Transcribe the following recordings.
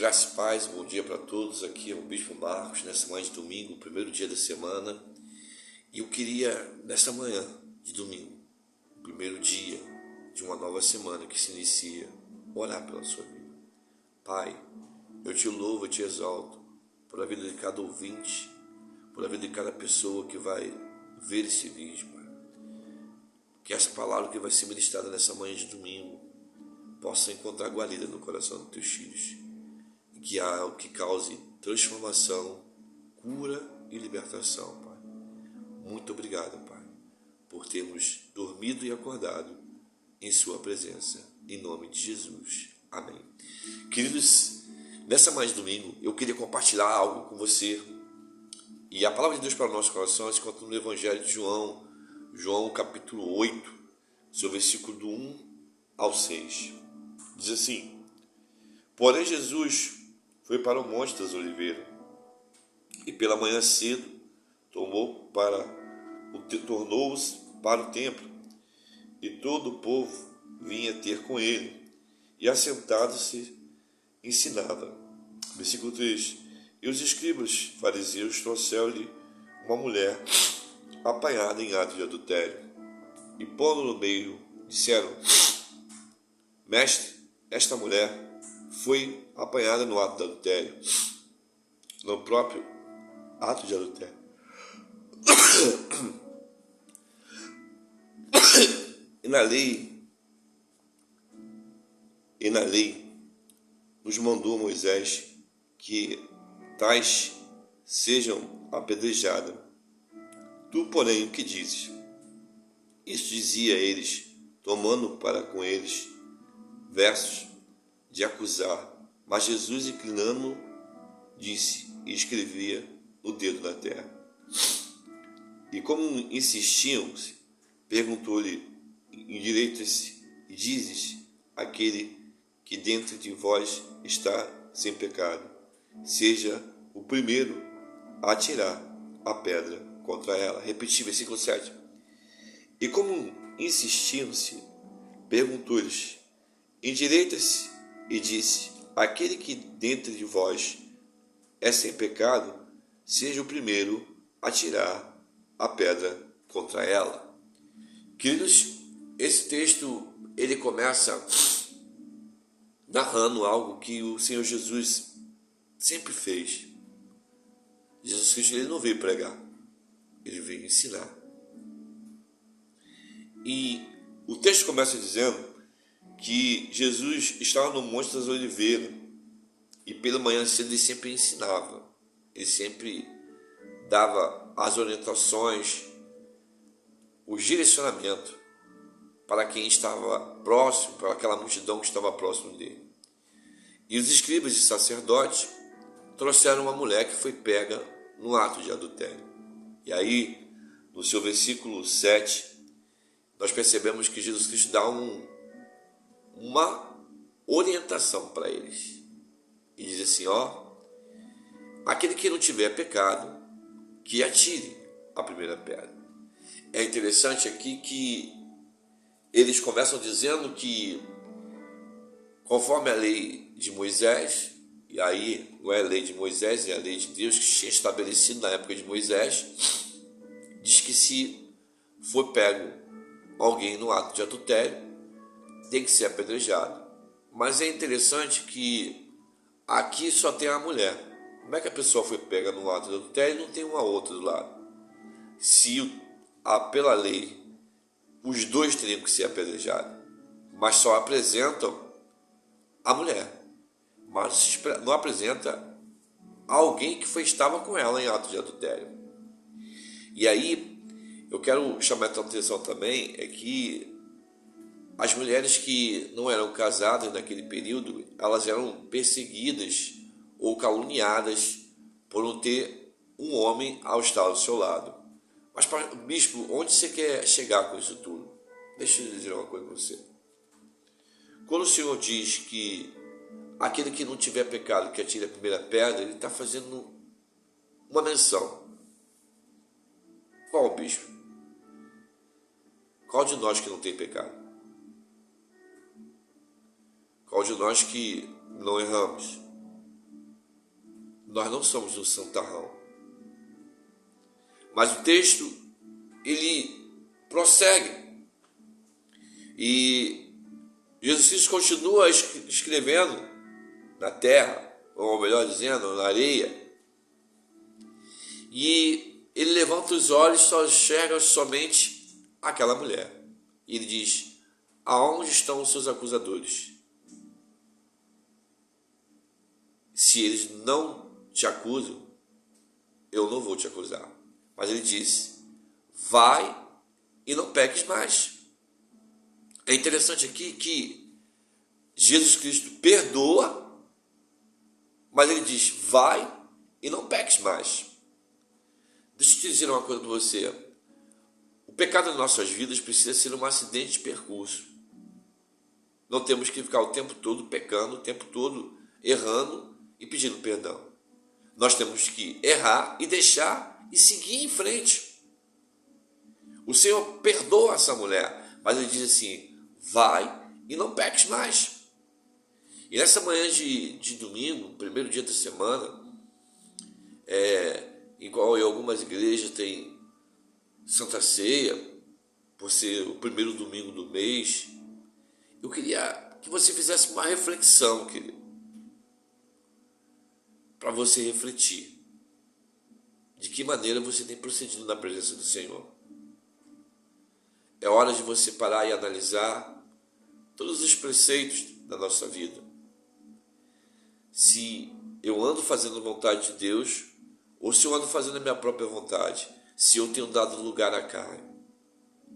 Graça e paz, bom dia para todos. Aqui é o Bispo Marcos, nessa manhã de domingo, primeiro dia da semana. E eu queria, nesta manhã de domingo, primeiro dia de uma nova semana que se inicia, orar pela sua vida. Pai, eu te louvo, eu te exalto por a vida de cada ouvinte, por a vida de cada pessoa que vai ver esse vídeo, Pai. Que essa palavra que vai ser ministrada nessa manhã de domingo possa encontrar guarida no coração dos teus filhos. Que há algo que cause transformação, cura e libertação, Pai. Muito obrigado, Pai, por termos dormido e acordado em sua presença. Em nome de Jesus. Amém. Queridos, nessa manhã de domingo, eu queria compartilhar algo com você. E a palavra de Deus para o nosso coração se encontra no Evangelho de João capítulo 8, seu versículo do 1 ao 6. Diz assim: Porém Jesus foi para o Monte das Oliveiras, e pela manhã cedo tornou-se para o templo, e todo o povo vinha ter com ele, e assentado-se ensinava. Versículo 3: E os escribas fariseus trouxeram-lhe uma mulher apanhada em ato de adultério, e pondo no meio, disseram: Mestre, esta mulher foi apanhada no ato de adultério, no próprio ato de adultério. E na lei nos mandou Moisés que tais sejam apedrejadas. Tu, porém, o que dizes? Isso dizia eles, tomando para com eles versos de acusar. Mas Jesus, inclinando, disse e escrevia o dedo na terra. E como insistiam, perguntou-lhe: endireita-se e dizes: aquele que dentro de vós está sem pecado, seja o primeiro a atirar a pedra contra ela. Repetir, versículo 7. E como insistiam-se, perguntou-lhes: endireita-se e disse: aquele que dentro de vós é sem pecado, seja o primeiro a tirar a pedra contra ela. Queridos, esse texto ele começa narrando algo que o Senhor Jesus sempre fez. Jesus Cristo ele não veio pregar, ele veio ensinar. E o texto começa dizendo que Jesus estava no Monte das Oliveiras e pela manhã cedo ele sempre ensinava, ele sempre dava as orientações, o direcionamento para quem estava próximo, para aquela multidão que estava próximo dele. E os escribas e sacerdotes trouxeram uma mulher que foi pega no ato de adultério. E aí, no seu versículo 7, nós percebemos que Jesus Cristo dá uma orientação para eles. E diz assim: aquele que não tiver pecado, que atire a primeira pedra. É interessante aqui que eles começam dizendo que, conforme a lei de Moisés, e aí não é a lei de Moisés, é a lei de Deus que tinha estabelecido na época de Moisés, diz que se for pego alguém no ato de adultério, tem que ser apedrejado. Mas é interessante que aqui só tem a mulher. Como é que a pessoa foi pega no ato de adultério e não tem uma outra do lado? Se pela lei os dois teriam que ser apedrejados, mas só apresentam a mulher, mas não apresenta alguém que estava com ela em ato de adultério. E aí eu quero chamar a atenção também é que as mulheres que não eram casadas naquele período, elas eram perseguidas ou caluniadas por não ter um homem ao estar ao seu lado. Mas, bispo, onde você quer chegar com isso tudo? Deixa eu dizer uma coisa para você. Quando o Senhor diz que aquele que não tiver pecado que atire a primeira pedra, ele está fazendo uma menção. Qual, bispo? Qual de nós que não tem pecado? Qual de nós que não erramos? nós não somos um santarrão. Mas o texto, ele prossegue. E Jesus Cristo continua escrevendo na terra, ou melhor dizendo, na areia. E ele levanta os olhos e só enxerga somente aquela mulher. E ele diz: aonde estão os seus acusadores? Se eles não te acusam, eu não vou te acusar. Mas ele disse: vai e não peques mais. É interessante aqui que Jesus Cristo perdoa, mas ele diz: vai e não peques mais. Deixa eu te dizer uma coisa para você. O pecado em nossas vidas precisa ser um acidente de percurso. Não temos que ficar o tempo todo pecando, o tempo todo errando e pedindo perdão. Nós temos que errar e deixar e seguir em frente. O Senhor perdoa essa mulher, mas ele diz assim: vai e não peques mais. E nessa manhã de domingo, primeiro dia da semana, em qual em algumas igrejas tem Santa Ceia, por ser o primeiro domingo do mês, eu queria que você fizesse uma reflexão, querido, para você refletir de que maneira você tem procedido na presença do Senhor. É hora de você parar e analisar todos os preceitos da nossa vida. Se eu ando fazendo a vontade de Deus, ou se eu ando fazendo a minha própria vontade, se eu tenho dado lugar à carne.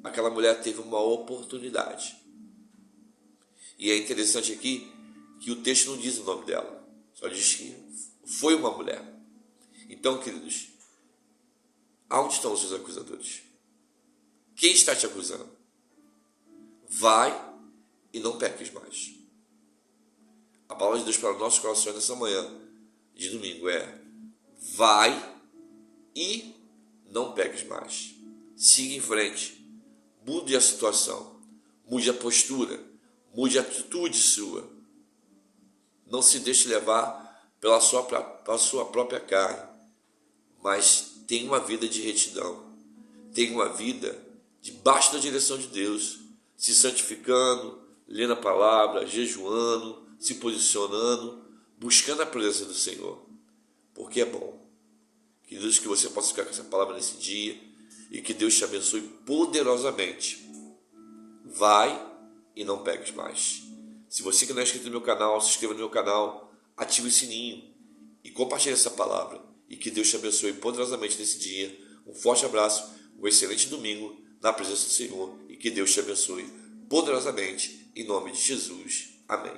Aquela mulher teve uma oportunidade. E é interessante aqui que o texto não diz o nome dela, só diz que foi uma mulher. Então, queridos, aonde estão os seus acusadores? Quem está te acusando? Vai e não peques mais. A palavra de Deus para os nossos corações nessa manhã de domingo é: vai e não peques mais. Siga em frente. Mude a situação. Mude a postura. Mude a atitude sua. Não se deixe levar pela sua própria carne. Mas tenha uma vida de retidão. Tenha uma vida debaixo da direção de Deus. Se santificando, lendo a palavra, jejuando, se posicionando, buscando a presença do Senhor. Porque é bom. Que Deus, que você possa ficar com essa palavra nesse dia e que Deus te abençoe poderosamente. Vai e não peques mais. Se você que não é inscrito no meu canal, se inscreva no meu canal, ative o sininho e compartilhe essa palavra. E que Deus te abençoe poderosamente nesse dia. Um forte abraço, um excelente domingo na presença do Senhor e que Deus te abençoe poderosamente em nome de Jesus. Amém.